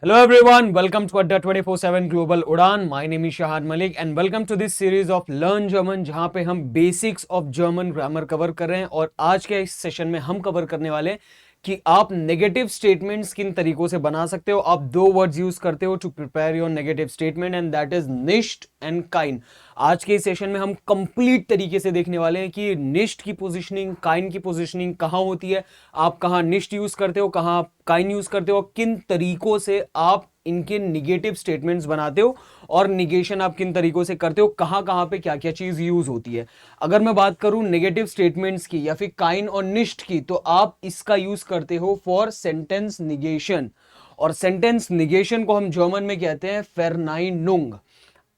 Hello everyone, welcome to Adda 24/7 Global Udan. My name is Shahad Malik and welcome to this series of Learn German जहां पे हम basics of German grammar cover कर रहे हैं। और आज के इस सेशन में हम कवर करने वाले हैं कि आप नेगेटिव स्टेटमेंट्स किन तरीकों से बना सकते हो। आप दो वर्ड्स यूज करते हो to prepare your negative statement and that is निश्ट एंड काइन। आज के इस सेशन में हम कंप्लीट तरीके से देखने वाले हैं कि निश्ट की पोजीशनिंग, काइन की पोजीशनिंग कहां होती है, आप कहां निश्ट यूज करते हो, कहां आप काइन यूज करते हो, किन तरीकों से आप इनके निगेटिव स्टेटमेंट्स बनाते हो और निगेशन आप किन तरीकों से करते हो, कहां कहां पे क्या क्या चीज यूज होती है। अगर मैं बात करूं नेगेटिव स्टेटमेंट्स की या फिर काइन और निश्ट की, तो आप इसका यूज करते हो फॉर सेंटेंस निगेशन। और सेंटेंस निगेशन को हम जर्मन में कहते हैं फेरनाइनुंग।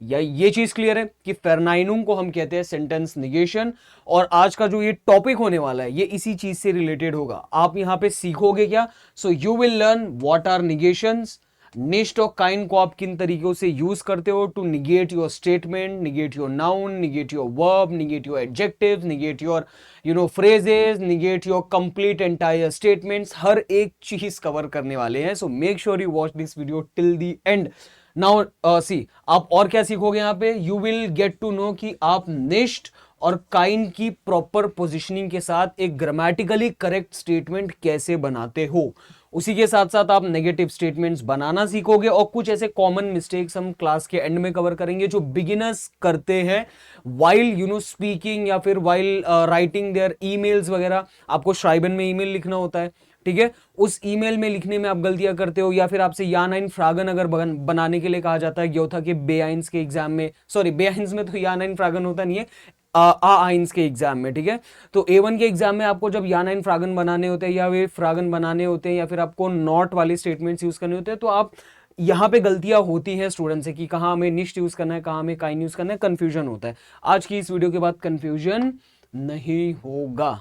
या ये चीज क्लियर है कि फेरनाइनुंग को हम कहते हैं सेंटेंस निगेशन। और आज का जो ये टॉपिक होने वाला है ये इसी चीज से रिलेटेड होगा। आप यहां पे सीखोगे क्या? So you will learn what are negations, निश्ट और काइन को आप किन तरीकों से यूज करते हो to negate your statement, negate your noun, negate your verb, negate your adjectives, negate your phrases, negate your complete entire statements. हर एक चीज कवर करने वाले हैं। So make sure you watch this video till the end. Now see, आप और क्या सीखोगे यहाँ पे? You will get to know कि आप निश्ट और काइन की प्रॉपर पोजिशनिंग के साथ एक ग्रामेटिकली करेक्ट स्टेटमेंट कैसे बनाते हो। उसी के साथ साथ आप नेगेटिव स्टेटमेंट्स बनाना सीखोगे और कुछ ऐसे कॉमन मिस्टेक्स हम क्लास के एंड में कवर करेंगे जो बिगिनर्स करते हैं वाइल स्पीकिंग या फिर वाइल राइटिंग देयर ईमेल्स वगैरह। आपको श्राइबन में ईमेल लिखना होता है, ठीक है? उस ईमेल में लिखने में आप गलतियां करते हो, या फिर आपसे या नाइन फ्रागन अगर बनाने के लिए कहा जाता है ग्योथा के बेआइंस के एग्जाम में, सॉरी बेआइंस में तो या नाइन फ्रागन होता नहीं है, आइंस के एग्जाम में, ठीक है? तो A1 के एग्जाम में आपको जब या नाइन फ्रागन बनाने होते हैं या वे फ्रागन बनाने होते हैं या फिर आपको नॉट वाले स्टेटमेंट्स यूज करने होते हैं, तो आप यहां पे गलतियां होती हैं स्टूडेंट से कि कहां हमें निश्ट यूज करना है, कहां हमें काइन यूज करना है, कंफ्यूजन होता है। आज की इस वीडियो के बाद कंफ्यूजन नहीं होगा।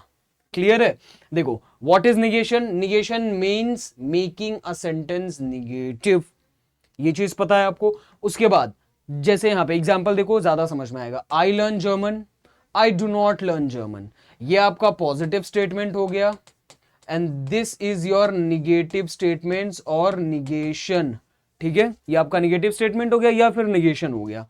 क्लियर है? देखो, what is negation? Negation means making a sentence negative. ये चीज पता है आपको। उसके बाद जैसे यहां पे एग्जांपल देखो, ज्यादा समझ में आएगा। I learn German, I do not learn German. ये आपका पॉजिटिव स्टेटमेंट हो गया and this is your negative statements और निगेशन, ठीक है? ये आपका निगेटिव स्टेटमेंट हो गया या फिर निगेशन हो गया।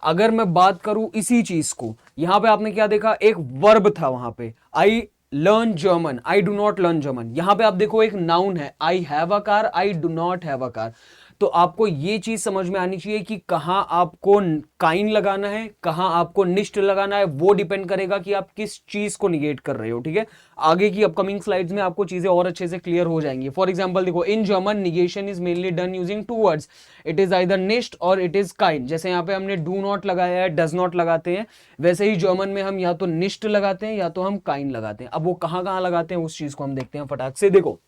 अगर मैं बात करूं इसी चीज को, यहां पे आपने क्या देखा? एक वर्ब था वहां पे, I learn German, I do not learn German. यहां पे आप देखो एक नाउन है, आई have a car, I do not have a car. तो आपको ये चीज समझ में आनी चाहिए कि कहां आपको काइन लगाना है, कहां आपको निश्ट लगाना है। वो डिपेंड करेगा कि आप किस चीज को निगेट कर रहे हो, ठीक है? आगे की अपकमिंग स्लाइड्स में आपको चीजें और अच्छे से क्लियर हो जाएंगी। फॉर एग्जांपल देखो, in German negation is mainly done using two words, it is either निश्ट और इट इज काइन। जैसे यहाँ पे हमने डू नॉट लगाया है, डज नॉट लगाते हैं, वैसे ही जर्मन में हम या तो निश्ट लगाते हैं या तो हम काइन लगाते हैं। अब वो कहां कहां लगाते हैं उस चीज को हम देखते हैं फटाक से। देखो,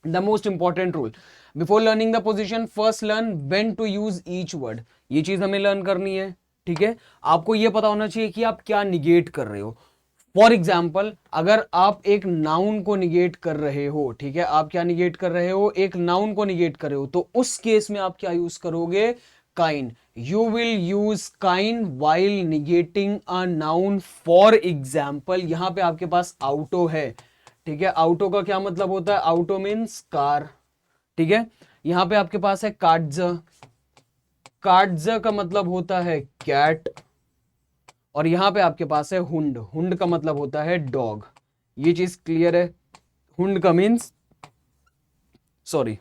the most important rule before learning the position, first learn when to use each word। ये चीज हमें लर्न करनी है, ठीक है? आपको ये पता होना चाहिए कि आप क्या निगेट कर रहे हो। फॉर एग्जाम्पल, अगर आप एक नाउन को निगेट कर रहे हो, ठीक है? आप क्या निगेट कर रहे हो? एक नाउन को निगेट कर रहे हो, तो उस केस में आप क्या यूज करोगे? काइन। यू विल यूज काइन while negating a noun. For example, यहां पे आपके पास आउटो है, ठीक है? आउटो का क्या मतलब होता है? आउटो मीन्स कार, ठीक है? यहां पे आपके पास है काट्ज, काट्ज का मतलब होता है कैट। और यहां पे आपके पास है हुंड, हुंड का मतलब होता है डॉग। ये चीज क्लियर है? हुंड का मीन्स, सॉरी,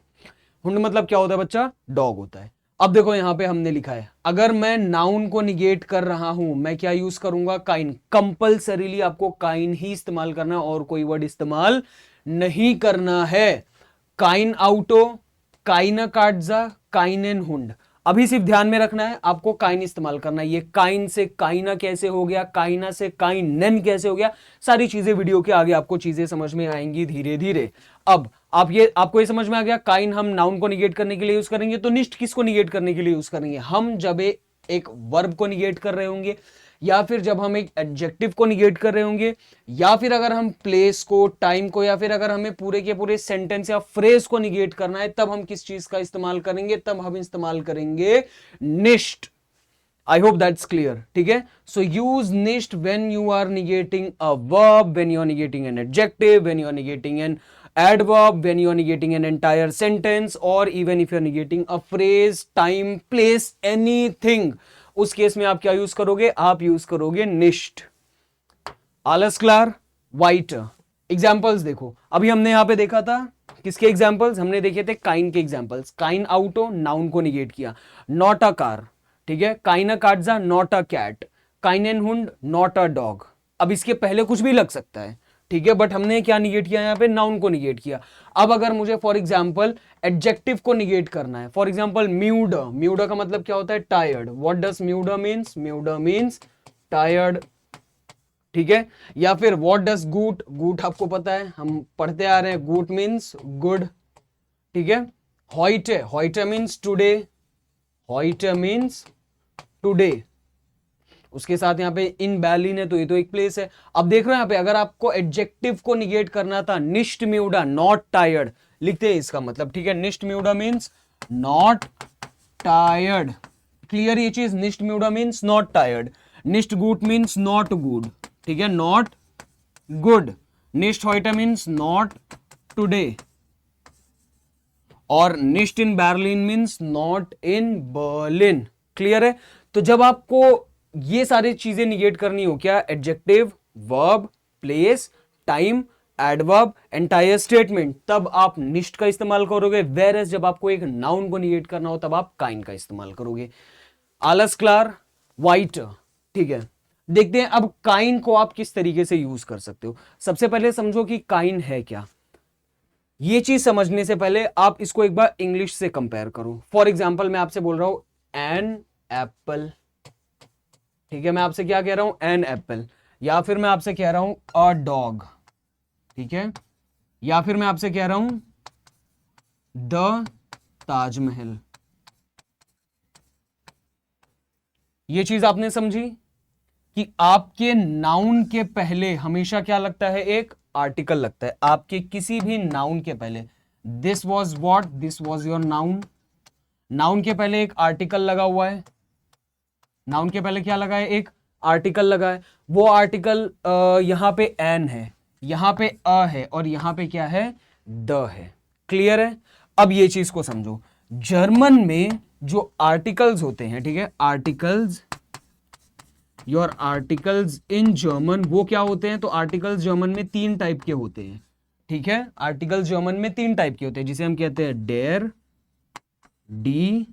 हुंड मतलब क्या होता है बच्चा? डॉग होता है। अब देखो यहां पे हमने लिखा है, अगर मैं नाउन को निगेट कर रहा हूं, मैं क्या यूज करूंगा? काइन। कंपल्सरीली आपको काइन ही इस्तेमाल करना है और कोई वर्ड इस्तेमाल नहीं करना है। Kine आउटो, Kine Katja, काइनेन Hund. अभी सिर्फ ध्यान में रखना है, आपको काइन इस्तेमाल करना है। ये काइन से काइना कैसे हो गया, काइना से काइनेन कैसे हो गया, सारी चीजें वीडियो के आगे आपको चीजें समझ में आएंगी धीरे धीरे। अब आपको ये समझ में आ गया, काइन हम नाउन को निगेट करने के लिए यूज करेंगे, तो निश्ट किसको निगेट करने के लिए यूज करेंगे? हम जब एक वर्ब को निगेट कर रहे होंगे, या फिर जब हम एक एडजेक्टिव को निगेट कर रहे होंगे, या फिर अगर हम प्लेस को, टाइम को, या फिर अगर हमें पूरे के पूरे सेंटेंस या फ्रेज को निगेट करना है, तब हम किस चीज का इस्तेमाल करेंगे? तब हम इस्तेमाल करेंगे निश्ट। I hope that's clear, ठीक है? So use nicht when you are negating a verb, when you are negating an adjective, when you are negating an adverb when you are negating an entire sentence or even if you are negating a phrase, time, place, anything, उस case में आप क्या use करोगे? आप use करोगे निश्ट। आलस क्लार, white. Examples देखो, अभी हमने यहां पे देखा था किसके एग्जाम्पल्स? हमने देखे थे काइन के एग्जाम्पल्स। काइन आउटो, नाउन को निगेट किया। नॉट अ कार, ठीक है। काइना काटजा, नॉट अ कैट। काइनेन हुंड, नॉट अ डॉग। अब इसके पहले कुछ भी लग सकता है, ठीक है, बट हमने क्या निगेट किया यहां पे? नाउन को निगेट किया। अब अगर मुझे फॉर एग्जाम्पल एडजेक्टिव को निगेट करना है, फॉर एग्जाम्पल म्यूड, म्यूड का मतलब क्या होता है? टायर्ड। व्हाट डज म्यूड मीन्स? म्यूड मीन्स टायर्ड, ठीक है। या फिर व्हाट डज गुट, गुट आपको पता है, हम पढ़ते आ रहे हैं, गुट मीन्स गुड, ठीक है। हॉइटे, हॉइटे मीन्स टुडे, हॉइटे मीन्स टुडे। उसके साथ यहाँ पे इन बैलिन है, तो ये तो एक प्लेस है। अब देख रहे हैं यहाँ पे, अगर आपको एडजेक्टिव को निगेट करना था, निश्ट म्यूडा, नॉट टायर्ड लिखते हैं इसका मतलब, ठीक है। निश्ट म्यूडा मीन्स नॉट टायर्ड, क्लियर ये चीज? निश्ट म्यूडा मीन्स नॉट टायर्ड। निश्ट गुट मीन्स नॉट गुड, ठीक है, नॉट गुड। निश्ट हॉइटा मीन्स नॉट टुडे, और निश्ट इन Berlin means not in Berlin, clear है? तो जब आपको ये सारी चीजें निगेट करनी हो, क्या? Adjective, verb, place, time, adverb, entire statement, तब आप निश्ट का इस्तेमाल करोगे। वेर एज जब आपको एक नाउन को निगेट करना हो, तब आप काइन का इस्तेमाल करोगे। आलस क्लार, वाइट, ठीक है। देखते हैं अब काइन को आप किस तरीके से यूज कर सकते हो। सबसे पहले समझो कि काइन है क्या। ये चीज समझने से पहले आप इसको एक बार इंग्लिश से कंपेयर करो। फॉर एग्जाम्पल मैं आपसे बोल रहा हूं एन एप्पल, ठीक है। मैं आपसे क्या कह रहा हूं? An apple. या फिर मैं आपसे कह रहा हूं अ डॉग, ठीक है। या फिर मैं आपसे कह रहा हूं द ताजमहल। ये चीज आपने समझी कि आपके नाउन के पहले हमेशा क्या लगता है? एक आर्टिकल लगता है। आपके किसी भी नाउन के पहले, this was what, this was your noun, noun के पहले एक आर्टिकल लगा हुआ है। नाउन के पहले क्या लगा है? एक आर्टिकल लगा है। वो आर्टिकल यहां पे एन है, यहां पे अ है, और यहां पे क्या है? द है, क्लियर है? अब ये चीज को समझो, जर्मन में जो आर्टिकल्स होते हैं, ठीक है, articles, your articles in German वो क्या होते हैं? तो आर्टिकल्स जर्मन में 3 टाइप के होते हैं, ठीक है। आर्टिकल्स जर्मन में 3 टाइप के होते हैं, जिसे हम कहते हैं डेर, डी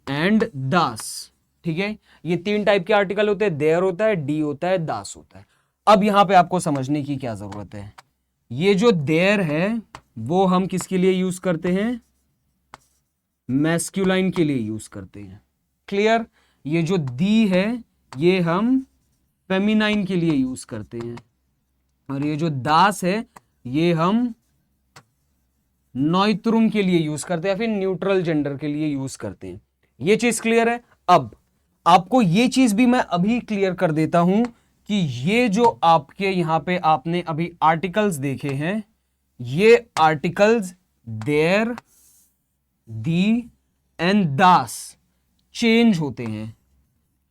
एंड दास, ठीक है। ये 3 टाइप के आर्टिकल होते हैं, देयर होता है, डी होता है, दास होता है। अब यहां पे आपको समझने की क्या जरूरत है? ये जो देयर है वो हम किसके लिए यूज करते हैं? मैस्कुलाइन के लिए यूज करते हैं, क्लियर। ये जो दी है ये हम फेमिनाइन के लिए यूज करते हैं, और ये जो दास है ये हम नॉइत्रुम के लिए यूज करते हैं, फिर न्यूट्रल जेंडर के लिए यूज करते हैं। ये चीज क्लियर है? अब आपको ये चीज भी मैं अभी क्लियर कर देता हूं कि ये जो आपके यहां पे आपने अभी आर्टिकल्स देखे हैं, ये आर्टिकल्स देयर, दी एंड दास चेंज होते हैं।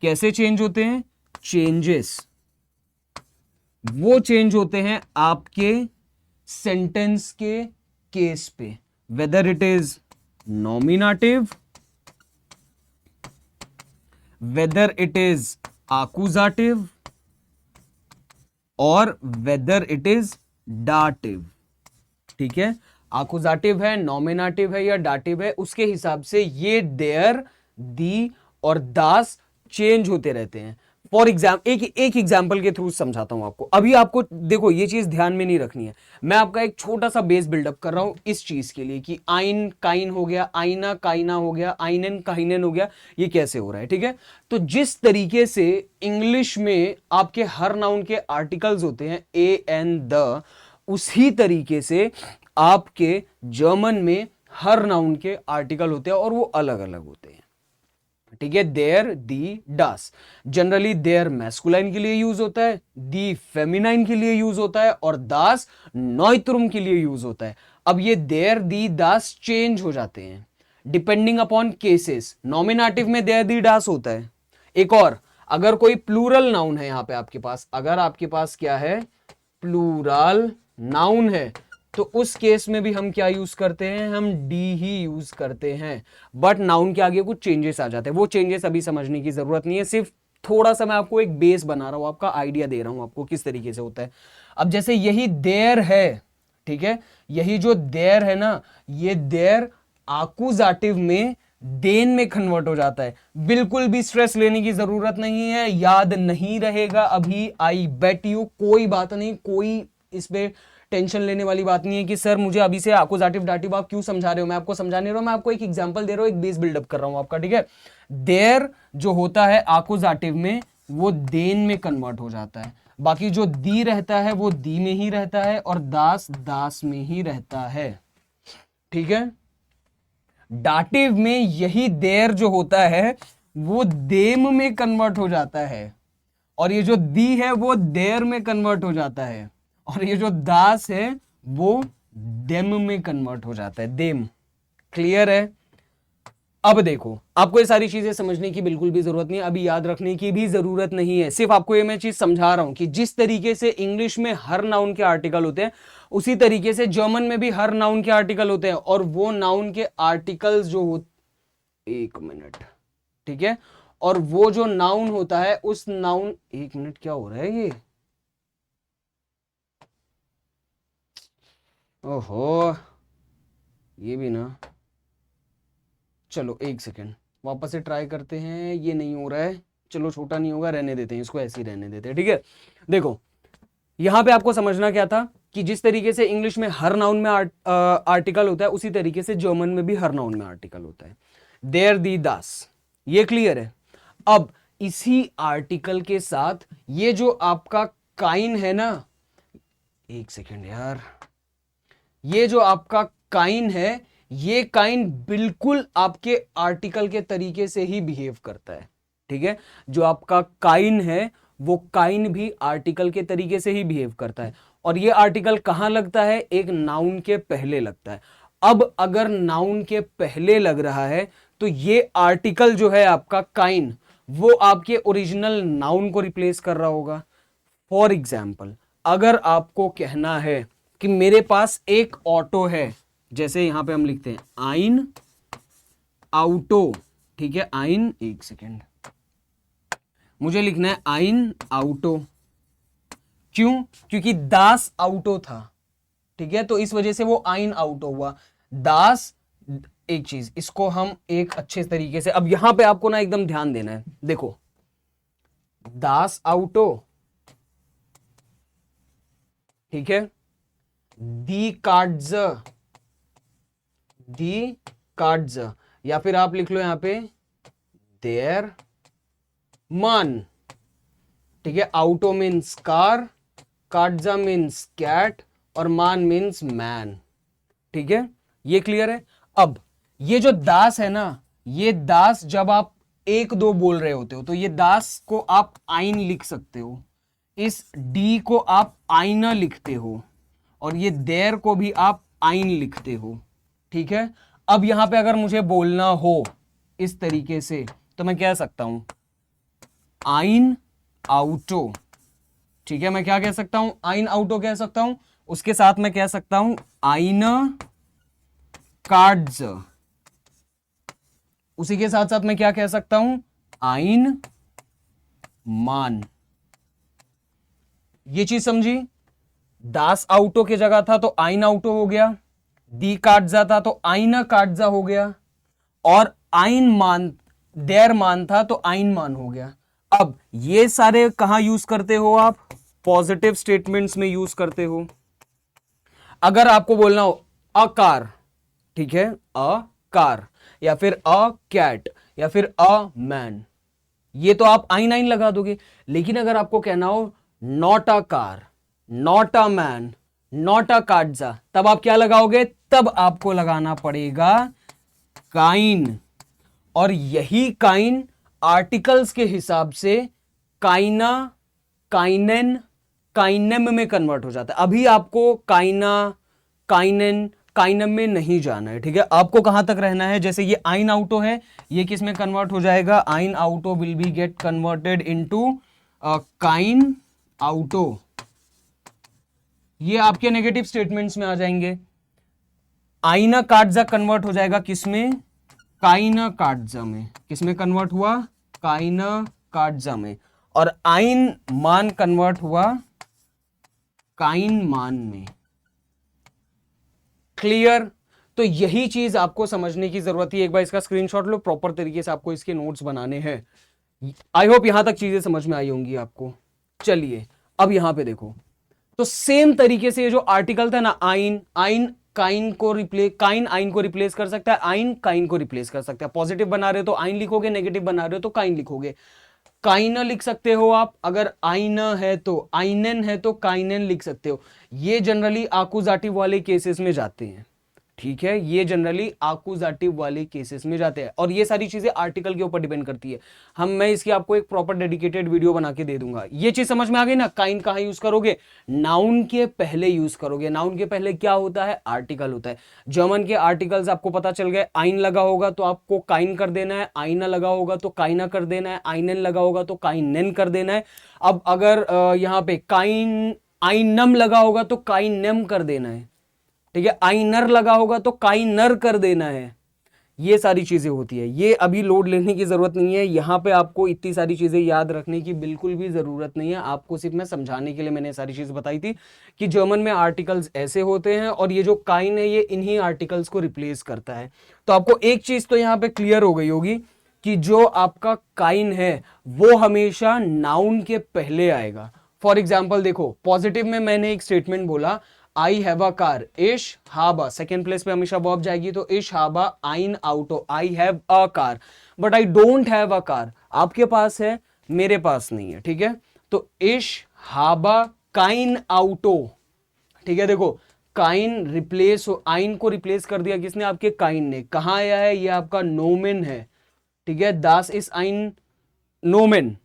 कैसे चेंज होते हैं? चेंजेस वो चेंज होते हैं आपके सेंटेंस के केस पे, whether it is nominative, whether it is आकुजाटिव, और वेदर इट इज डाटिव, ठीक है। आकुजाटिव है, नॉमिनेटिव है या डाटिव है, उसके हिसाब से ये देयर, दी और दास चेंज होते रहते हैं। फॉर एग्जाम्पल एक एग्जाम्पल के थ्रू समझाता हूं आपको। अभी आपको देखो ये चीज ध्यान में नहीं रखनी है, मैं आपका एक छोटा सा बेस बिल्डअप कर रहा हूं इस चीज के लिए कि आइन काइन हो गया, आईना काइना हो गया, आइनन काइनन हो गया, ये कैसे हो रहा है, ठीक है। तो जिस तरीके से इंग्लिश में आपके हर नाउन के आर्टिकल्स होते हैं ए एन द, उसी तरीके से आपके जर्मन में हर नाउन के आर्टिकल होते हैं और वो अलग अलग होते हैं, ठीक है। देयर, दी, डास। जनरली देयर मैस्कुलाइन के लिए यूज होता है, दी फेमिनाइन के लिए यूज होता है, और दास नॉइत्रुम के लिए यूज होता है। अब ये देयर, दी, दास चेंज हो जाते हैं डिपेंडिंग अपॉन केसेस। नॉमिनेटिव में देयर, दी, डास होता है। एक और, अगर कोई प्लूरल नाउन है यहां पे आपके पास, अगर आपके पास क्या है? प्लूरल नाउन है, तो उस केस में भी हम क्या यूज करते हैं, हम डी ही यूज करते हैं। बट नाउन के आगे कुछ चेंजेस आ जाते हैं, वो चेंजेस अभी समझने की जरूरत नहीं है, सिर्फ थोड़ा सा मैं आपको एक बेस बना रहा हूं, आपका आइडिया दे रहा हूं आपको किस तरीके से होता है। अब जैसे यही देर है, ठीक है, यही जो देर है ना, ये देर आकुजाटिव में देन में कन्वर्ट हो जाता है। बिल्कुल भी स्ट्रेस लेने की जरूरत नहीं है, याद नहीं रहेगा अभी, आई बेट यू, कोई बात नहीं, कोई इस पे टेंशन लेने वाली बात नहीं है कि सर मुझे अभी से आकुजाटिव डाटिव आप क्यों समझा रहे हो, मैं आपको समझा नहीं रहा हूं, मैं आपको एक एग्जांपल दे रहा हूं, एक बेस बिल्डअप कर रहा हूं आपका, ठीक है। देर जो होता है आकुजाटिव में वो देन में कन्वर्ट हो जाता है, बाकी जो दी रहता है वो दी में ही रहता है, और दास दास में ही रहता है, ठीक है। डाटिव में यही देर जो होता है वो देम में कन्वर्ट हो जाता है, और ये जो दी है वो देर में कन्वर्ट हो जाता है, और ये जो दास है वो देम में कन्वर्ट हो जाता है, देम। क्लियर है? अब देखो, आपको ये सारी चीजें समझने की बिल्कुल भी जरूरत नहीं है, अभी याद रखने की भी जरूरत नहीं है, सिर्फ आपको ये मैं चीज समझा रहा हूं कि जिस तरीके से इंग्लिश में हर नाउन के आर्टिकल होते हैं, उसी तरीके से जर्मन में भी हर नाउन के आर्टिकल होते हैं, और वो नाउन के आर्टिकल्स जो हो, एक मिनट, ठीक है, और वो जो नाउन होता है उस नाउन, एक मिनट, क्या हो रहा है ये, ओहो, ये भी ना, चलो एक सेकेंड वापस से ट्राई करते हैं, ये नहीं हो रहा है, चलो छोटा नहीं होगा, रहने देते हैं इसको, ऐसे ही रहने देते हैं, ठीक है। देखो यहां पे आपको समझना क्या था कि जिस तरीके से इंग्लिश में हर नाउन में आर्टिकल होता है, उसी तरीके से जर्मन में भी हर नाउन में आर्टिकल होता है, देर दी दास, ये क्लियर है। अब इसी आर्टिकल के साथ ये जो आपका काइन है ना, एक सेकेंड यार, ये जो आपका काइन है, ये काइन बिल्कुल आपके आर्टिकल के तरीके से ही बिहेव करता है, ठीक है। जो आपका काइन है वो काइन भी आर्टिकल के तरीके से ही बिहेव करता है, और ये आर्टिकल कहां लगता है, एक नाउन के पहले लगता है। अब अगर नाउन के पहले लग रहा है तो ये आर्टिकल जो है आपका काइन, वो आपके ओरिजिनल नाउन को रिप्लेस कर रहा होगा। फॉर एग्जाम्पल, अगर आपको कहना है कि मेरे पास एक ऑटो है, जैसे यहां पे हम लिखते हैं आइन आउटो, ठीक है, आइन, एक सेकेंड, मुझे लिखना है आइन आउटो, क्यों, क्योंकि दास आउटो था, ठीक है, तो इस वजह से वो आइन आउटो हुआ, दास। एक चीज, इसको हम एक अच्छे तरीके से, अब यहां पे आपको ना एकदम ध्यान देना है, देखो, दास आउटो, ठीक है, दी कार्ड्स, दी कार्ड्स, या फिर आप लिख लो यहां पे देयर मान, ठीक है, आउटो मीन्स कार, कार्ड्जा मीन्स कैट, और मान मीन्स मैन, ठीक है, ये क्लियर है। अब ये जो दास है ना, ये दास जब आप एक दो बोल रहे होते हो तो ये दास को आप आइन लिख सकते हो, इस डी को आप आईना लिखते हो, और ये देर को भी आप आइन लिखते हो, ठीक है। अब यहां पे अगर मुझे बोलना हो इस तरीके से तो मैं कह सकता हूं आइन आउटो, ठीक है, मैं क्या कह सकता हूं, आइन आउटो कह सकता हूं, उसके साथ मैं कह सकता हूं आइना कार्ड्स, उसी के साथ साथ मैं क्या कह सकता हूं, आइन मान। ये चीज समझी, दास आउटो की जगह था तो आइन आउटो हो गया, दी कार्ड्जा था तो आइना कार्ड्जा हो गया, और आइन मान, देर मान था तो आइन मान हो गया। अब ये सारे कहां यूज करते हो आप, पॉजिटिव स्टेटमेंट्स में यूज करते हो। अगर आपको बोलना हो अ कार, ठीक है, अ कार, या फिर अ कैट, या फिर अ मैन, ये तो आप आइन आइन लगा दोगे। लेकिन अगर आपको कहना हो not a car, not a man, not a कार्ड्जा, तब आप क्या लगाओगे, तब आपको लगाना पड़ेगा काइन, और यही काइन आर्टिकल्स के हिसाब से काइना, काइनेन, काइनेम में कन्वर्ट हो जाता है। अभी आपको काइना, काइनेन, काइनम में नहीं जाना है, ठीक है, आपको कहां तक रहना है, जैसे ये आइन आउटो है, ये किस में कन्वर्ट हो जाएगा, आइन आउटो will be get converted into काइन आउटो, ये आपके नेगेटिव स्टेटमेंट्स में आ जाएंगे। आइना काटजा कन्वर्ट हो जाएगा किसमें, काइना काटजा में। किसमें कन्वर्ट हुआ, काइना काटजा में। और आइन मान कन्वर्ट हुआ काइन मान में। क्लियर। तो यही चीज आपको समझने की जरूरत है। एक बार इसका स्क्रीनशॉट लो, प्रॉपर तरीके से आपको इसके नोट्स बनाने हैं। आई होप यहां तक चीजें समझ में आई होंगी आपको। चलिए अब यहां पे देखो, तो सेम तरीके से ये जो आर्टिकल था ना, आइन, आइन काइन को रिप्लेस, काइन आइन को रिप्लेस कर सकता है, आइन काइन को रिप्लेस कर सकता है। पॉजिटिव बना रहे हो तो आइन लिखोगे, नेगेटिव बना रहे हो तो काइन लिखोगे। काइना लिख सकते हो आप, अगर आइना है तो, आइनन है तो काइनन लिख सकते हो। ये जनरली आकुजाटिव वाले केसेस में जाते हैं, ठीक है, ये जनरली आकुजाटिव वाले केसेस में जाते हैं। और ये सारी चीजें आर्टिकल के ऊपर डिपेंड करती है। मैं इसकी आपको एक प्रॉपर डेडिकेटेड वीडियो बना के दे दूंगा। ये चीज समझ में आ गई ना, काइन कहां यूज करोगे, नाउन के पहले यूज करोगे। नाउन के पहले क्या होता है, आर्टिकल होता है। जर्मन के आर्टिकल्स आपको पता चल गए, आइन लगा होगा तो आपको काइन कर देना है, आइना लगा होगा तो काइना कर देना है, आइनन लगा होगा तो काइनन कर देना है। अब अगर यहां पे काइन आइनम लगा होगा तो काइनम कर देना है, ठीक है। आइनर लगा होगा तो काइनर कर देना है। ये सारी चीजें होती है। ये अभी लोड लेने की जरूरत नहीं है, यहां पे आपको इतनी सारी चीजें याद रखने की बिल्कुल भी जरूरत नहीं है। आपको सिर्फ मैं समझाने के लिए मैंने सारी चीज बताई थी कि जर्मन में आर्टिकल्स ऐसे होते हैं और ये जो काइन है ये इन्हीं आर्टिकल्स को रिप्लेस करता है। तो आपको एक चीज तो यहां पे क्लियर हो गई होगी कि जो आपका काइन है वो हमेशा नाउन के पहले आएगा। फॉर एग्जाम्पल देखो, पॉजिटिव में मैंने एक स्टेटमेंट बोला, आई हैव अ कार, इश हाबा, सेकेंड प्लेस पे हमेशा वर्ब जाएगी, तो इश हाबा आइन आउटो, I have a car, but I don't have a car. आपके पास है, मेरे पास नहीं है, ठीक है। तो इश हाबा काइन आउटो, ठीक है। देखो काइन रिप्लेस हो, आइन को रिप्लेस कर दिया किसने, आपके काइन ने। कहां आया है, ये आपका नोमेन है, ठीक है। दास इस आइन नोमेन,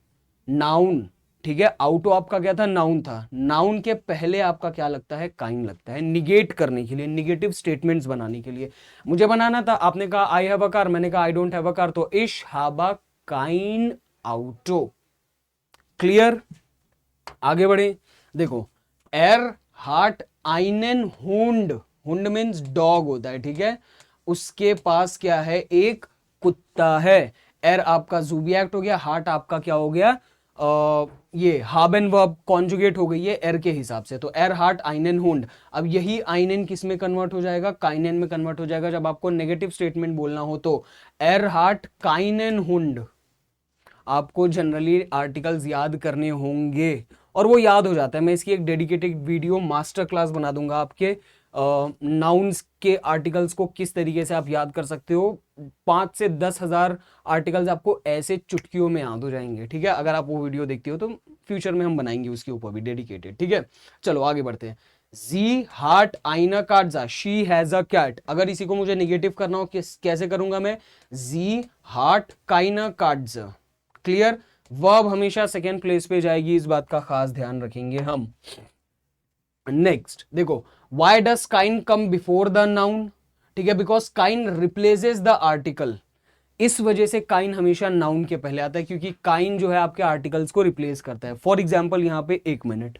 नाउन, ठीक है। आउटो आपका क्या था, नाउन था। नाउन के पहले आपका क्या लगता है, काइन लगता है, निगेट करने के लिए, निगेटिव स्टेटमेंट्स बनाने के लिए। मुझे बनाना था, आपने कहा आई हैव अ कार, मैंने कहा आई डोंट हैव अ कार, तो इश हाबा काइन आउटो। क्लियर। आगे बढ़े, देखो एर हार्ट आइनन हुंड, हुंड मीन्स डॉग होता है, ठीक है। उसके पास क्या है, एक कुत्ता है। एर आपका जुबिएक्ट हो गया, हार्ट आपका क्या हो गया, ये हाबन वर्ब कॉन्जुगेट हो गई है एर के हिसाब से। तो एर हार्ट आइनन हुंड। अब यही आइनन किस में कन्वर्ट हो जाएगा, काइनन में कन्वर्ट हो जाएगा जब आपको नेगेटिव स्टेटमेंट बोलना हो तो। एर हार्ट काइनन हुंड। आपको जनरली आर्टिकल्स याद करने होंगे और वो याद हो जाता है। मैं इसकी एक डेडिकेटेड वीडियो मास्टर क्लास बना दूंगा आपके नाउन्स के आर्टिकल्स को किस तरीके से आप याद कर सकते हो। 5 से 10 हजार आर्टिकल्स आपको ऐसे चुटकियों में याद हो जाएंगे, ठीक है। अगर आप वो वीडियो देखते हो तो फ्यूचर में हम बनाएंगे उसके ऊपर भी डेडिकेटेड, ठीक है। चलो आगे बढ़ते हैं। जी हार्ट आइना काटजा, शी हैज अ कैट। अगर इसी को मुझे निगेटिव करना हो कैसे करूंगा मैं, जी हार्ट काइना काटजा। क्लियर। वर्ब हमेशा सेकेंड प्लेस पे जाएगी, इस बात का खास ध्यान रखेंगे हम। नेक्स्ट देखो, वाई डस काइन कम बिफोर द नाउन, ठीक है, बिकॉज काइन रिप्लेसेस द आर्टिकल। इस वजह से काइन हमेशा नाउन के पहले आता है, क्योंकि काइन जो है आपके आर्टिकल्स को रिप्लेस करता है। फॉर एग्जाम्पल यहां पे 1 मिनट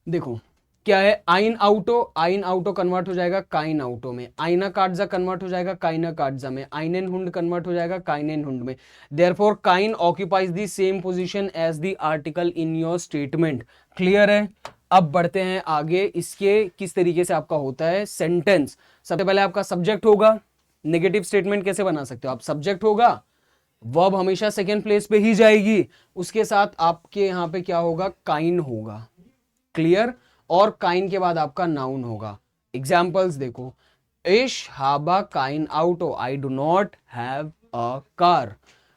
देखो क्या है, आइन आउटो, आइन आउटो कन्वर्ट हो जाएगा काइन आउटो में। आइना काटजा कन्वर्ट हो जाएगा काइना काटजा में। आइनन हुंड कन्वर्ट हो जाएगा काइनन हुंड में। देयरफॉर काइन occupies the same position as the article in your statement. Clear है। अब बढ़ते हैं आगे, इसके किस तरीके से आपका होता है सेंटेंस। सबसे पहले आपका सब्जेक्ट होगा। नेगेटिव स्टेटमेंट कैसे बना सकते हो आप, सब्जेक्ट होगा, वर्ब हमेशा सेकेंड प्लेस पे ही जाएगी, उसके साथ आपके यहां पे क्या होगा, काइन होगा। क्लियर। और काइन के बाद आपका नाउन होगा। एग्जाम्पल्स देखो, इश हाबा काइन आउटो, I do not have a car.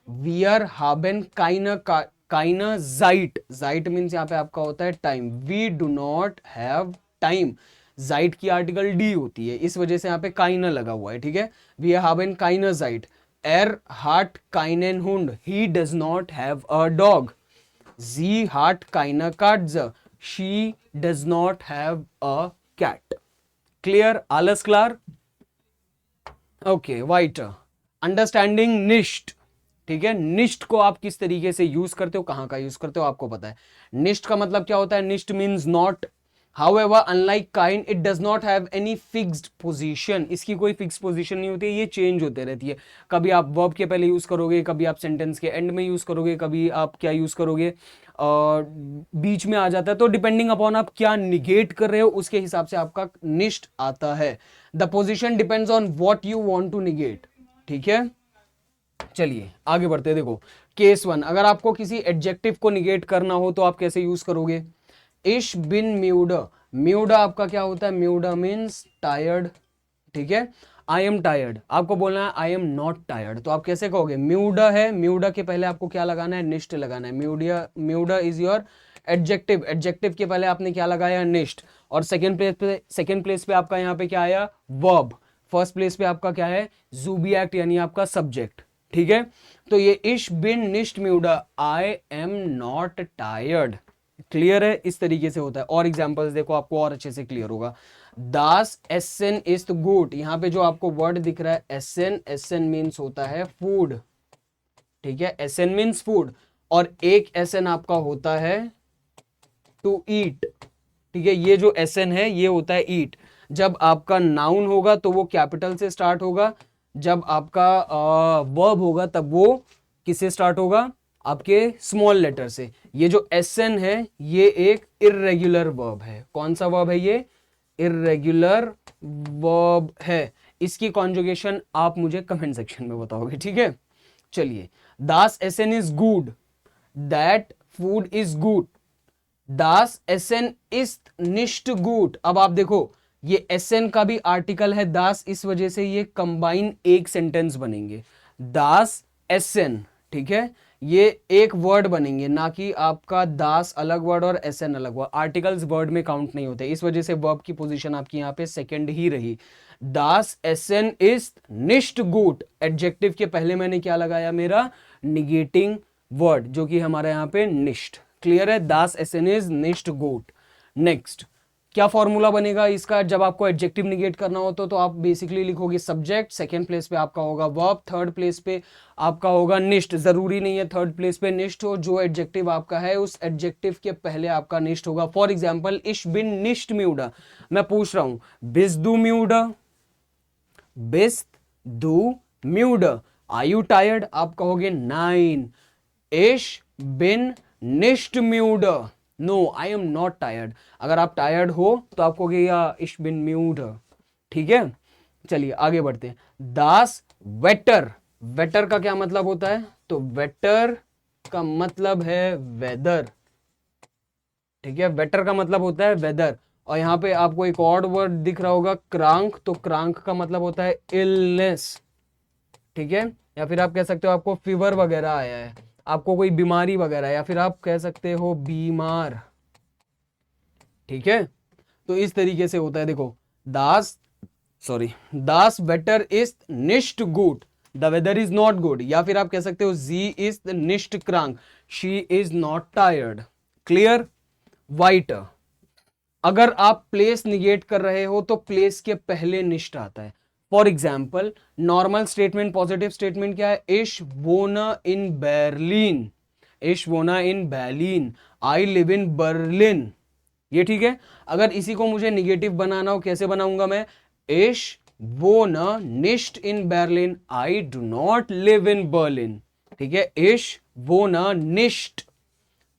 वियर हाबेन काइना जाइट, जाइट मीन्स यहां पे आपका होता है time. We do not have time, जाइट की आर्टिकल डी होती है, इस वजह से यहां पे काइना लगा हुआ है, ठीक है। वी हाबेन काइना जाइट। एर हार्ट काइनन हुंड, he does not have a dog. जी हार्ट काइना काटज, she does not have a cat. Clear? Alles klar? Okay, weiter. Understanding nicht. ठीक है, निष्ट को आप किस तरीके से यूज करते हो, कहां का यूज करते हो आपको पता है। निष्ट का मतलब क्या होता है, निष्ट means not, However, unlike kind, it does not have any fixed position. इसकी कोई फिक्स पोजीशन नहीं होती है, ये चेंज होते रहती है। कभी आप वर्ब के पहले यूज करोगे, कभी आप सेंटेंस के एंड में यूज करोगे, कभी आप क्या यूज करोगे, बीच में आ जाता है। तो डिपेंडिंग अपॉन आप क्या निगेट कर रहे हो उसके हिसाब से आपका निष्ठ आता है। The position depends on what you want to negate. ठीक है, चलिए आगे बढ़ते हैं। देखो केस 1, अगर आपको किसी एडजेक्टिव को निगेट करना हो तो आप कैसे यूज करोगे? इश बिन म्यूडा, म्यूडा आपका क्या होता है? म्यूडा मीन्स टायर्ड। ठीक है, आई एम टायर्ड, आपको बोलना है आई एम नॉट टायर्ड, तो आप कैसे कहोगे? म्यूडा है, म्यूडा के पहले आपको क्या लगाना है? निष्ठ लगाना है। म्यूडिया, म्यूडा इज योर एडजेक्टिव, एडजेक्टिव के पहले आपने क्या लगाया? निष्ठ। और सेकंड प्लेस पे आपका यहाँ पे क्या आया? वर्ब। फर्स्ट प्लेस पे आपका क्या है? जुबिएक्ट यानी आपका सब्जेक्ट। ठीक है, तो ये इश बिन निष्ठ म्यूडा, I am not tired. Clear है? इस तरीके से होता है। और एग्जांपल्स देखो, आपको और अच्छे से क्लियर होगा। दास एसन इज गुड, यहां पे जो आपको वर्ड दिख रहा है एसन, एसन मीन्स होता है फूड। ठीक है, एसन मीन्स फूड, और एक एसन आपका होता है टू ईट। ठीक है, ये जो एसन है ये होता है ईट। जब आपका नाउन होगा तो वो कैपिटल से स्टार्ट होगा, जब आपका वर्ब होगा तब वो किससे स्टार्ट होगा? आपके स्मॉल लेटर से। ये जो एसन है ये एक इर्रेगुलर वर्ब है। कौन सा वर्ब है ये? इर्रेगुलर वर्ब है। इसकी कॉन्जुगेशन आप मुझे कमेंट सेक्शन में बताओगे। ठीक है, चलिए। दास एसन is good, that food is good, दास एसन इज निष्ट गुड। अब आप देखो ये एसन का भी आर्टिकल है दास, इस वजह से ये कंबाइन एक सेंटेंस बनेंगे, दास एसन। ठीक है, ये एक वर्ड बनेंगे, ना कि आपका दास अलग वर्ड और एसन अलग वर्ड। आर्टिकल्स वर्ड में काउंट नहीं होते, इस वजह से वर्ब की पोजीशन आपकी यहाँ पे सेकंड ही रही। दास एसन इज निष्ट गुड, एडजेक्टिव के पहले मैंने क्या लगाया? मेरा निगेटिंग वर्ड, जो कि हमारे यहाँ पे निष्ट। क्लियर है? दास एसन इज निष्ट गुड। नेक्स्ट क्या फॉर्मूला बनेगा इसका? जब आपको एडजेक्टिव निगेट करना हो तो आप बेसिकली लिखोगे सब्जेक्ट, सेकंड प्लेस पे आपका होगा वर्ब, थर्ड प्लेस पे आपका होगा निष्ठ। जरूरी नहीं है थर्ड प्लेस पे निष्ठ हो, जो एडजेक्टिव आपका है उस एडजेक्टिव के पहले आपका निष्ठ होगा। फॉर एग्जाम्पल, इश बिन निष्ठ म्यूडा, मैं पूछ रहा हूं बिस दू म्यूडा, बिस दू म्यूडा, आर यू टायर्ड? आप कहोगे नाइन। इश बिन निष्ठ म्यूडा, no I am not tired. अगर आप टायर्ड हो तो आप कहोगे या इश बिन म्यूड। ठीक है, चलिए आगे बढ़ते हैं। दास वेटर, वेटर का क्या मतलब होता है? तो वेटर का मतलब है वेदर। ठीक है, वेटर का मतलब होता है वेदर। और यहां पे आपको एक और वर्ड दिख रहा होगा क्रांक, तो क्रांक का मतलब होता है इलनेस। ठीक है, या फिर आप कह सकते हो आपको फीवर वगैरह आया है, आपको कोई बीमारी वगैरह, या फिर आप कह सकते हो बीमार। ठीक है, तो इस तरीके से होता है। देखो दास दास वेटर इज निष्ट good, the weather is not good, या फिर आप कह सकते हो जी इज निष्ट क्रांक, she is not tired. Clear? वाइट, अगर आप प्लेस निगेट कर रहे हो तो प्लेस के पहले निष्ठ आता है। For example, normal statement, positive statement क्या है? इश वोना इन बर्लिन, इश वोना इन berlin, I live in Berlin. ये ठीक है। अगर इसी को मुझे निगेटिव बनाना हो, कैसे बनाऊंगा मैं? इश वोना निष्ट इन Berlin, I do not live in Berlin. ठीक है, इश वोना निष्ट।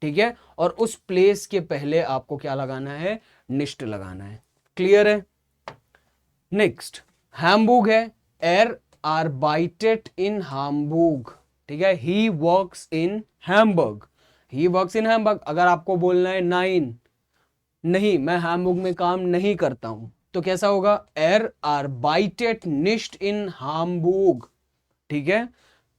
ठीक है, और उस प्लेस के पहले आपको क्या लगाना है? निष्ठ लगाना है। क्लियर है? नेक्स्ट हैम्बुर्ग है, एर आर्बाइटेट इन हैम्बुर्ग। ठीक है, he works in Hamburg, he works in Hamburg. अगर आपको बोलना है नाइन, नहीं मैं हैम्बुर्ग में काम नहीं करता हूं, तो कैसा होगा? एर आर्बाइटेट निष्ट इन हैम्बुर्ग। ठीक है,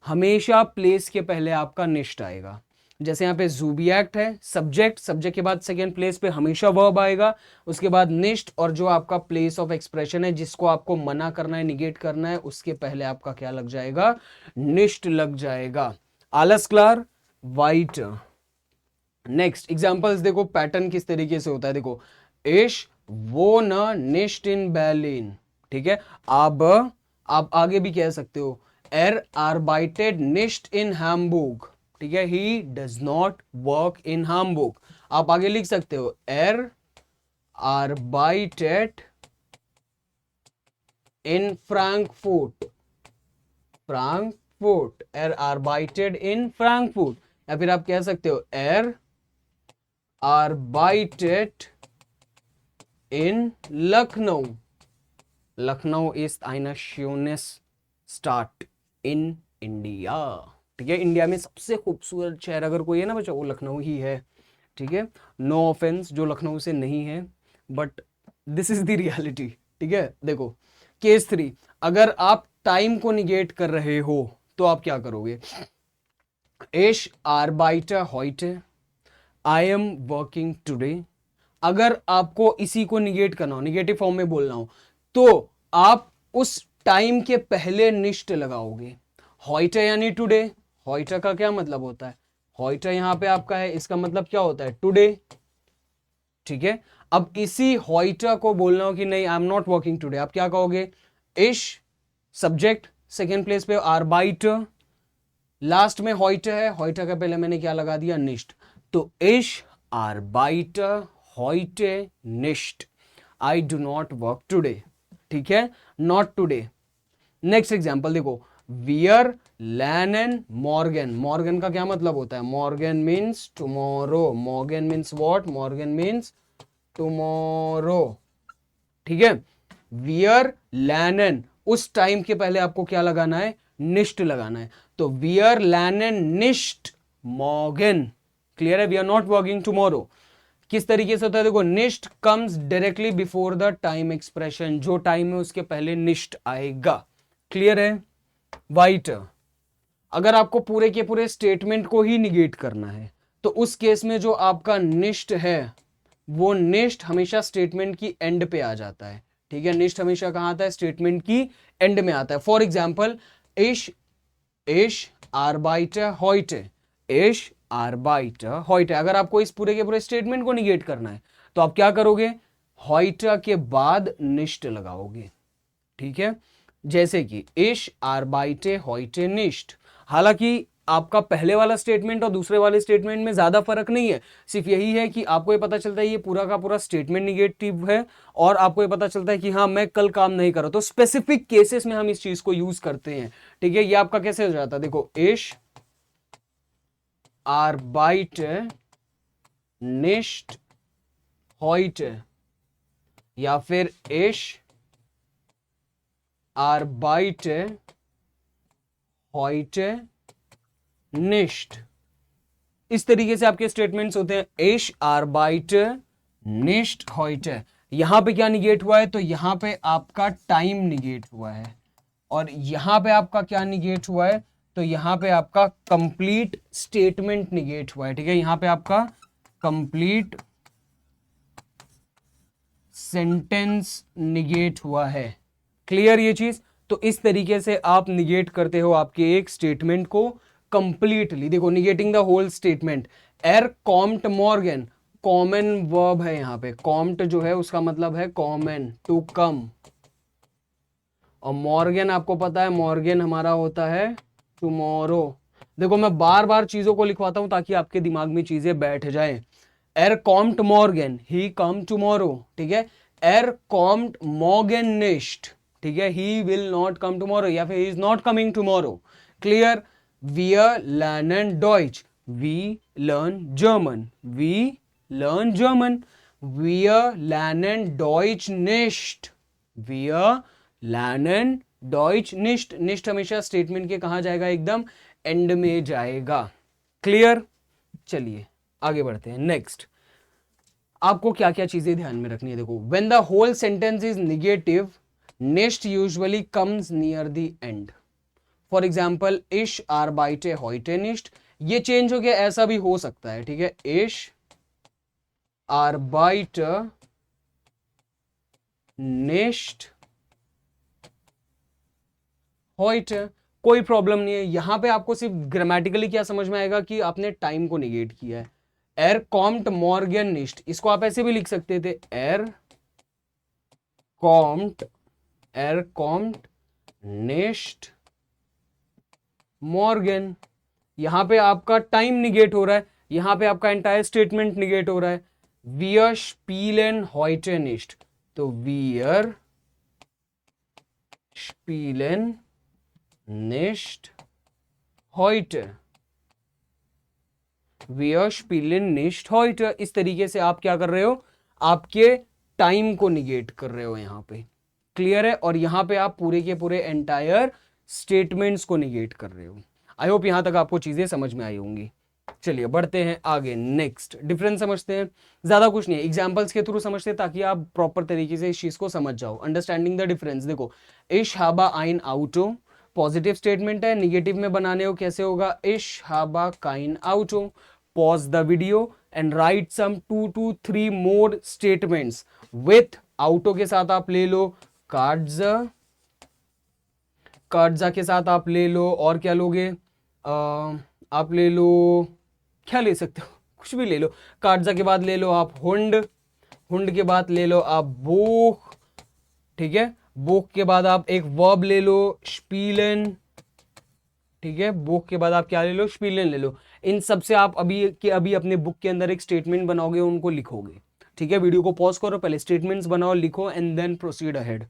हमेशा प्लेस के पहले आपका निष्ठ आएगा। जैसे यहाँ पे जुबिएक्ट है, सब्जेक्ट, सब्जेक्ट के बाद सेकेंड प्लेस पे हमेशा वर्ब आएगा, उसके बाद निष्ठ, और जो आपका प्लेस ऑफ एक्सप्रेशन है जिसको आपको मना करना है, निगेट करना है, उसके पहले आपका क्या लग जाएगा? निष्ठ लग जाएगा। आलस क्लार? वाइट। नेक्स्ट एग्जांपल्स देखो, पैटर्न किस तरीके से होता है। देखो इश वो न निष्ठ इन berlin। ठीक है, अब आप आगे भी कह सकते हो एर आर्बाइटेड निष्ठ इन हैम्बुर्ग। ठीक है, ही does not work in Hamburg. आप आगे लिख सकते हो एर arbeitet in Frankfurt, Frankfurt, er arbeitet in Frankfurt, या फिर आप कह सकते हो er arbeitet in Lucknow, Lucknow is eine schönes Stadt in India, ठीक है। इंडिया में सबसे खूबसूरत शहर अगर कोई है ना बच्चा, वो लखनऊ ही है, ठीक है। नो ऑफेंस जो लखनऊ से नहीं है, but this is the reality, ठीक है। देखो केस 3, अगर आप टाइम को निगेट कर रहे हो तो आप क्या करोगे? Ich arbeite heute, I am working today। अगर आपको इसी को निगेट करना हो, निगेटिव फॉर्म में बोलना हो, तो आप उस टाइम के पहले निष्ठ लगाओगे। heute यानी टुडे, heute का क्या मतलब होता है? heute यहां पे आपका है, इसका मतलब क्या होता है? टुडे, ठीक है। अब इसी heute को बोलना हो कि नहीं आई एम नॉट वर्किंग टुडे, आप क्या कहोगे? ich सब्जेक्ट, सेकेंड प्लेस पे arbeiter, लास्ट में heute है, heute का पहले मैंने क्या लगा दिया? निष्ठ। तो ich arbeite heute nicht, I do not work today, ठीक है, not today। नेक्स्ट एग्जांपल देखो, wir lernen morgen, morgen का क्या मतलब होता है? morgen means tomorrow, morgen means what? morgen means tomorrow, ठीक है। wir lernen, उस टाइम के पहले आपको क्या लगाना है? निष्ठ लगाना है। तो wir lernen nicht morgen, clear है? We are not working tomorrow. किस तरीके से होता है? देखो, निष्ठ comes directly before the time expression, जो टाइम है उसके पहले निष्ठ आएगा, क्लियर है? वाइट, अगर आपको पूरे के पूरे स्टेटमेंट को ही निगेट करना है तो उस केस में जो आपका निष्ठ है वो निष्ठ हमेशा स्टेटमेंट की एंड पे आ जाता है, ठीक है। निष्ठ हमेशा कहां आता है? स्टेटमेंट की एंड में आता है। For example, ich arbeite heute, ich arbeite heute, अगर आपको इस पूरे के पूरे स्टेटमेंट को निगेट करना है तो आप क्या करोगे? heute के बाद निष्ठ लगाओगे, ठीक है। जैसे कि ich arbeite heute nicht, हालांकि आपका पहले वाला स्टेटमेंट और दूसरे वाले स्टेटमेंट में ज्यादा फर्क नहीं है, सिर्फ यही है कि आपको ये पता चलता है ये पूरा का पूरा स्टेटमेंट निगेटिव है और आपको ये पता चलता है कि हाँ मैं कल काम नहीं कर रहा। तो स्पेसिफिक केसेस में हम इस चीज को यूज करते हैं, ठीक है। ये आपका कैसे हो जाता है? देखो, ich arbeite nicht heute, या फिर ich arbeite heute nicht, इस तरीके से आपके स्टेटमेंट्स होते हैं। ich arbeite nicht heute, यहां पे क्या निगेट हुआ है? तो यहां पे आपका टाइम निगेट हुआ है, और यहां पे आपका क्या निगेट हुआ है? तो यहां पे आपका कंप्लीट स्टेटमेंट निगेट हुआ है, ठीक है। यहां पे आपका कंप्लीट सेंटेंस निगेट हुआ है, क्लियर ये चीज? तो इस तरीके से आप निगेट करते हो आपके एक स्टेटमेंट को कंप्लीटली। देखो, निगेटिंग द होल स्टेटमेंट। एर कॉम्ट मॉर्गन, कॉमन वर्ब है यहां पे, कॉम्ट जो है उसका मतलब है कॉमन, टू कम, और मॉर्गन आपको पता है मॉर्गन हमारा होता है टुमारो। देखो, मैं बार बार चीजों को लिखवाता हूं ताकि आपके दिमाग में चीजें बैठ जाएं। एर कॉम्ट मॉर्गन, ही कम टुमारो, ठीक है। एर कॉम्ट मॉर्गन निष्ट, ठीक है, he will not come tomorrow, या फिर he is not coming tomorrow, clear. Wir lernen Deutsch, we learn German, we learn German। Wir lernen Deutsch nicht, wir lernen Deutsch nicht, nicht हमेशा statement के कहां जाएगा? एकदम and में जाएगा, clear. चलिए आगे बढ़ते हैं। नेक्स्ट, आपको क्या क्या चीजें ध्यान में रखनी है? देखो, when the whole sentence is negative, next usually comes near the end। For example, ich arbeite heute nicht, ये चेंज हो गया, ऐसा भी हो सकता है, ठीक है। ich arbeite nicht heute, कोई प्रॉब्लम नहीं है। यहां पे आपको सिर्फ ग्रामेटिकली क्या समझ में आएगा कि आपने टाइम को निगेट किया है। er kommt morgen nicht, इसको आप ऐसे भी लिख सकते थे, er kommt nicht मॉर्गन। यहां पे आपका टाइम निगेट हो रहा है, यहां पे आपका एंटायर स्टेटमेंट निगेट हो रहा है। wir spielen heute nicht, तो wir spielen nicht heute, wir spielen nicht heute। इस तरीके से आप क्या कर रहे हो, आपके टाइम को निगेट कर रहे हो यहां पे, क्लियर है। और यहां पे आप पूरे के पूरे एंटायर स्टेटमेंट्स को निगेट कर रहे हो। आई होप यहां तक आपको चीजें समझ में आई होंगी। चलिए बढ़ते हैं आगे, नेक्स्ट डिफरेंस समझते हैं। ज्यादा कुछ नहीं है, एग्जांपल्स के थ्रू समझते हैं ताकि आप प्रॉपर तरीके से इस चीज को समझ जाओ। अंडरस्टैंडिंग द डिफरेंस, देखो इश हाबा आइन आउटो पॉजिटिव स्टेटमेंट है, निगेटिव में बनाने हो कैसे होगा, इश हाबा काइन आउटो, pause the video and write some 2 to 3 more statements with आउटो के साथ आप ले लो कार्ड्जा, कार्ड्जा के साथ आप ले लो, और क्या लोगे, आप ले लो, क्या ले सकते हो, कुछ भी ले लो। कार्ड्जा के बाद ले लो आप हुंड, हुंड के बाद ले लो आप बुख, ठीक है। बुख के बाद आप एक वर्ब ले लो स्पीलन, ठीक है। बुक के बाद आप क्या ले लो, स्पीलन ले लो। इन सब से आप अभी के अभी अपने बुक के अंदर एक स्टेटमेंट बनाओगे, उनको लिखोगे, ठीक है। वीडियो को पॉज करो, पहले स्टेटमेंट्स बनाओ, लिखो and then proceed ahead.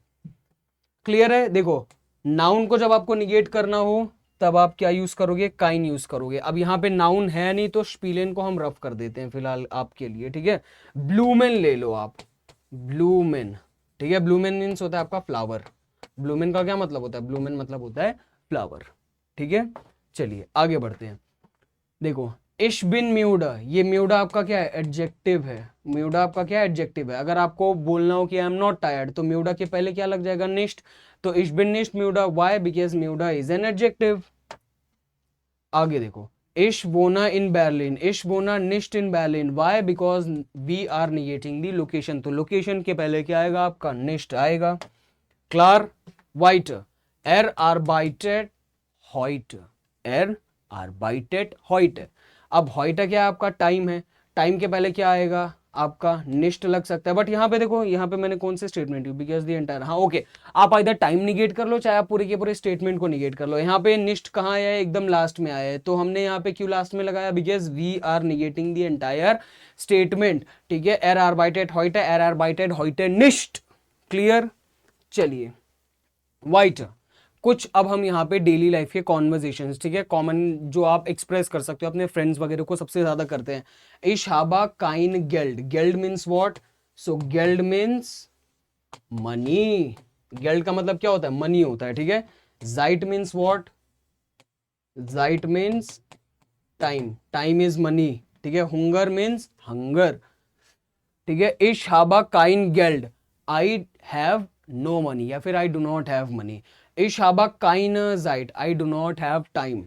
Clear है। देखो नाउन को जब आपको निगेट करना हो तब आप क्या यूज करोगे, काइन यूज करोगे। अब यहाँ पे नाउन है नहीं तो स्पीलन को हम रफ कर देते हैं फिलहाल आपके लिए, ठीक है। ब्लूमेन ले लो आप, ब्लूमेन, ठीक है। ब्लूमेन मीन्स होता है आपका फ्लावर। ब्लूमेन का क्या मतलब होता है, ब्लूमेन मतलब होता है फ्लावर, ठीक है। चलिए आगे बढ़ते हैं। देखो इश बिन म्यूडा, ये म्यूडा आपका क्या है, एडजेक्टिव है। म्यूडा आपका क्या है, एडजेक्टिव है। अगर आपको बोलना हो कि आई एम नॉट टायर्ड तो म्यूडा के पहले क्या लग जाएगा, निस्ट। तो इश बिन निस्ट म्यूडा, व्हाई, बिकॉज म्यूडा इज एन एडजेक्टिव। आगे देखो इश वोना इन बर्लिन, इश वोना निस्ट इन Berlin, why, because we are negating the location. तो लोकेशन के पहले क्या आएगा आपका, निस्ट आएगा। क्लार वाइट, एर आर्बाइटेड हॉइट, एर आर्बाइटेड हॉइट। अब हॉइट क्या है आपका, टाइम है। टाइम के पहले क्या आएगा आपका, निस्ट लग सकता है। बट यहाँ पे देखो, यहाँ पे मैंने कौन से statement use, because the entire, हाँ ओके। आप इधर टाइम निगेट कर लो, चाहे आप पूरे के पूरे स्टेटमेंट को निगेट कर लो। यहाँ पे निस्ट कहाँ आया है, एकदम लास्ट में आया है। तो हमने यहाँ पे क्यों लास्ट में लगाया, because we are negating the entire statement, ठीक है। एर आर्बाइटेड हॉइट, एर आर्बाइटेड हॉइट निस्ट, क्लियर। चलिए वाइट, कुछ अब हम यहाँ पे डेली लाइफ के कॉन्वर्जेशंस, ठीक है, कॉमन जो आप एक्सप्रेस कर सकते हो अपने फ्रेंड्स वगैरह को, सबसे ज्यादा करते हैं। इश हाबा काइन गेल्ड, गेल्ड मीन्स व्हाट, सो गेल्ड मीन्स मनी। गेल्ड का मतलब क्या होता है, मनी होता है, ठीक है। जाइट मीन्स व्हाट, जाइट means time, time is money, ठीक है। हुंगर मीन्स हंगर, ठीक है। इश हाबा काइन गेल्ड, आई हैव नो मनी, या फिर I do not have money. Ich habe keine Zeit, I do not have time.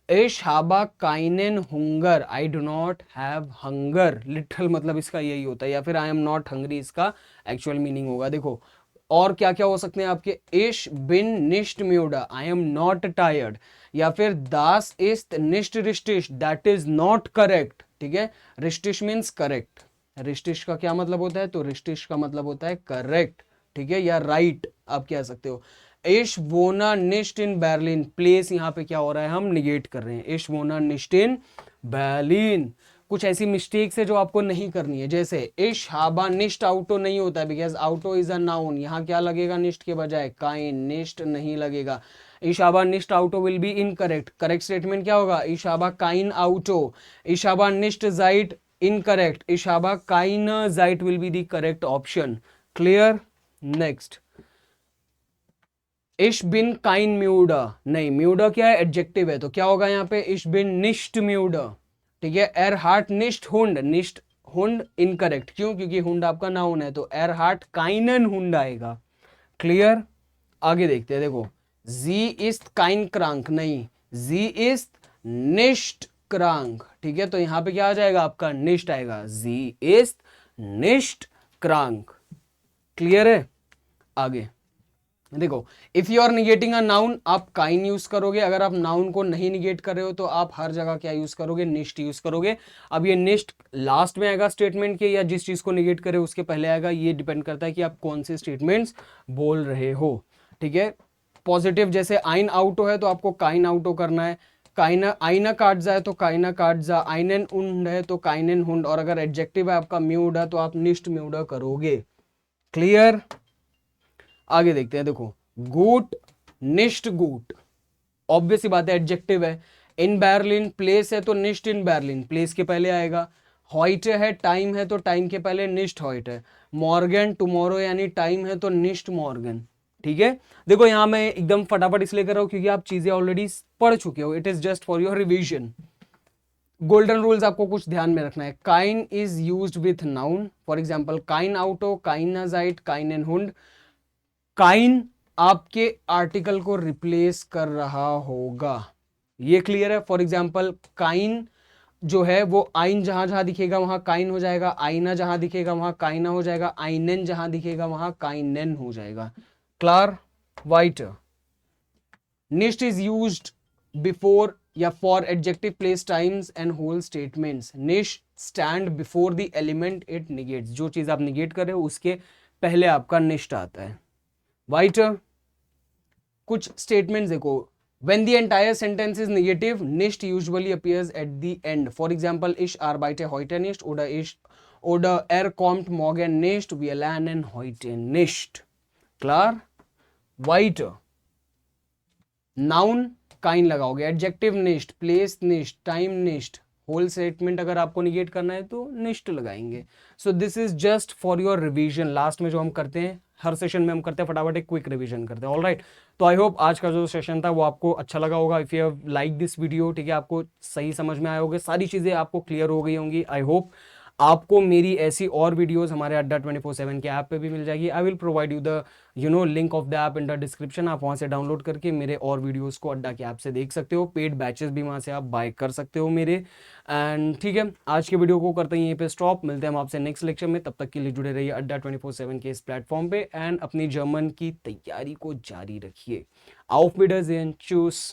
Ich habe keinen Hunger, I do not have hunger. Literal मतलब इसका यही होता है, या फिर I am not hungry इसका एक्चुअल मीनिंग होगा। देखो और क्या क्या हो सकते हैं आपके, Ich bin nicht müde, I am not tired, या फिर Das ist nicht richtig, that is not correct, ठीक है। Richtig means correct, रिस्टिश का क्या मतलब होता है, तो रिस्टिश का मतलब होता है करेक्ट, ठीक है, या राइट आप कह सकते हो। इश वोना निस्ट इन बर्लिन, प्लेस यहाँ पे क्या हो रहा है, हम निगेट कर रहे हैं। इश वोना निस्ट इन बर्लिन। कुछ ऐसी मिस्टेक्स है जो आपको नहीं करनी है, जैसे इश हाबा निस्ट आउटो नहीं होता है, बिकॉज आउटो इज अ नाउन। यहाँ क्या लगेगा निस्ट के बजाय, काइन, निस्ट नहीं लगेगा। इश हाबा निस्ट आउटो will be incorrect, correct statement क्या होगा, इश हाबा काइन आउटो। इश हाबा निस्ट जाइट, इनकरेक्ट। इश हाबा काइन जाइट will be the correct option, clear. Next इश बिन काइन म्यूडा, नहीं म्यूडा क्या है, एडजेक्टिव है, तो क्या होगा यहाँ पे, इश बिन निस्ट म्यूडा, ठीक है। एर हार्ट निस्ट हुंड, निस्ट हुंड इनकरेक्ट, क्यों, क्योंकि हुंड आपका नाउन है, तो एर हार्ट काइनन हुंड आएगा, क्लियर। आगे देखते हैं, देखो जी इस्त काइन क्रांक, नहीं जी इस्त निस्ट क्रांक, ठीक है। तो यहाँ पे क्या आ जाएगा आपका, निस्ट आएगा, जी इस्त निस्ट क्रांक, क्लियर है। आगे देखो if you are negating a noun आप काइन यूज करोगे, अगर आप नाउन को नहीं निगेट कर रहे हो तो आप हर जगह क्या यूज करोगे, निस्ट यूज करोगे। अब ये निस्ट लास्ट में आएगा स्टेटमेंट के, या जिस चीज को निगेट करे उसके पहले आएगा, ये डिपेंड करता है कि आप कौन से स्टेटमेंट्स बोल रहे हो, ठीक है। पॉजिटिव जैसे आइन आउटो है तो आपको काइन आउटो करना है, काइना आइना काट्जा है तो काइना काट्जा, आइनेन उंड है तो काइनेन हुंड, और अगर एडजेक्टिव है आपका म्यूड है तो आप निष्ट म्यूड करोगे। क्लियर? आगे देखते हैं, देखो गुट निष्ट गुट, ऑब्वियस सी बात है एडजेक्टिव है। इन बर्लिन प्लेस है तो निष्ट इन बर्लिन, प्लेस के पहले आएगा। हॉइटे है टाइम है तो टाइम के पहले निष्ट हॉइट है। मॉर्गन टुमारो यानी टाइम है तो निष्ट मॉर्गन। ठीक है, देखो यहां मैं एकदम फटाफट इसलिए कर रहा हूं क्योंकि आप चीजें ऑलरेडी पढ़ चुके हो, it is just for your revision. Golden rules आपको कुछ ध्यान में रखना है। काइन is used with noun, for example काइन आउटो, काइनाजाइट, काइनेन हुंड। काइन आपके आर्टिकल को रिप्लेस कर रहा होगा, ये क्लियर है। फॉर एग्जांपल काइन जो है वो आइन जहां जहां दिखेगा वहां काइन हो जाएगा, आईना जहां दिखेगा वहां काइना हो जाएगा, आइनेन जहां दिखेगा वहां काइनेन हो जाएगा। क्लियर? वाइट निष्ट इज यूज्ड बिफोर या for adjective place times and whole statements. निष्ट stand before the element it negates, जो चीज आप निगेट कर रहे हो उसके पहले आपका निष्ट आता है। वाइट कुछ स्टेटमेंट्स देखो, when the entire sentence is negative nicht usually appears at the end. For example, ich arbeite heute nicht oder kommt morgen nicht, wir lernen heute nicht. Klar? Weiter. Noun काइन लगाओगे, adjective निष्ट, place निष्ट, time निष्ट, whole statement अगर आपको negate करना है तो निष्ट लगाएंगे। So this is just for your revision. Last में जो हम करते हैं हर सेशन में हम करते हैं फटाफट एक क्विक रिवीजन करते हैं। ऑल राइट, तो आई होप आज का जो सेशन था वो आपको अच्छा लगा होगा। If you have like this video, ठीक है, आपको सही समझ में आए होंगे, सारी चीजें आपको क्लियर हो गई होंगी। आई होप आपको मेरी ऐसी और वीडियोस हमारे अड्डा 24/7 के ऐप पे भी मिल जाएगी। I will provide you the link of the app in the description. आप वहां से डाउनलोड करके मेरे और वीडियोस को अड्डा के ऐप से देख सकते हो। पेड बैचेस भी वहां से आप बाय कर सकते हो मेरे। एंड ठीक है, आज के वीडियो को करते हैं यहीं पे स्टॉप। मिलते हैं हम आपसे नेक्स्ट लेक्चर में, तब तक के लिए जुड़े रहिए अड्डा 24/7 के इस प्लेटफॉर्म पे एंड अपनी जर्मन की तैयारी को जारी रखिए। Auf Wiedersehen, tschüss।